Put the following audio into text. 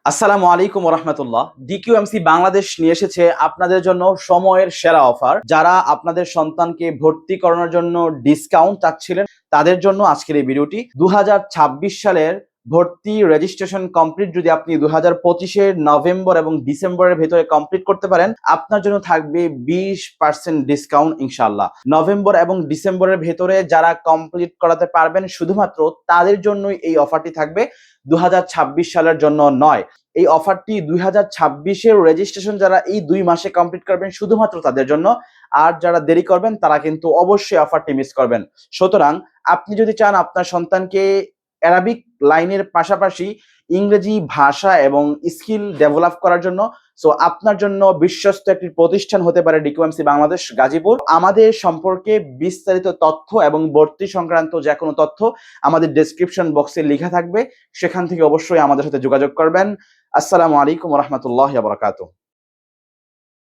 আসসালামু আলাইকুম রহমতুল্লাহ। ডিকিউএমসি বাংলাদেশ নিয়ে এসেছে আপনাদের জন্য সময়ের সেরা অফার। যারা আপনাদের সন্তানকে ভর্তি করানোর জন্য ডিসকাউন্ট চাচ্ছিলেন তাদের জন্য আজকের এই ভিডিওটি। 2026 সালের ভর্তি রেজিস্ট্রেশন কমপ্লিট যদি আপনি 2025-এর নভেম্বর এবং ডিসেম্বরের ভেতরে কমপ্লিট করতে পারেন, আপনার জন্য থাকবে 20% ডিসকাউন্ট ইনশাআল্লাহ। নভেম্বর এবং ডিসেম্বরের ভেতরে যারা কমপ্লিট করাতে পারবেন শুধুমাত্র তাদের জন্যই এই অফারটি থাকবে, 2026 সালের জন্য নয়। এই অফারটি 2026-এর রেজিস্ট্রেশন যারা এই 2 মাসে কমপ্লিট করবেন শুধুমাত্র তাদের জন্য। আর যারা দেরি করবেন তারা কিন্তু অবশ্যই অফারটি মিস করবেন। সুতরাং আপনি যদি চান আপনার সন্তানকে অ্যারাবিক লাইনের পাশাপাশি ইংরেজি ভাষা এবং স্কিল ডেভেলপ করার জন্য, সো আপনার জন্য বিশ্বস্ত একটি প্রতিষ্ঠান হতে পারে ডিকিউএমসি বাংলাদেশ গাজীপুর। আমাদের সম্পর্কে বিস্তারিত তথ্য এবং ভর্তি সংক্রান্ত যে কোনো তথ্য আমাদের ডেসক্রিপশন বক্সে লেখা থাকবে, সেখান থেকে অবশ্যই আমাদের সাথে যোগাযোগ করবেন। আসসালামু আলাইকুম ওয়া রাহমাতুল্লাহি ওয়া বারাকাতুহু।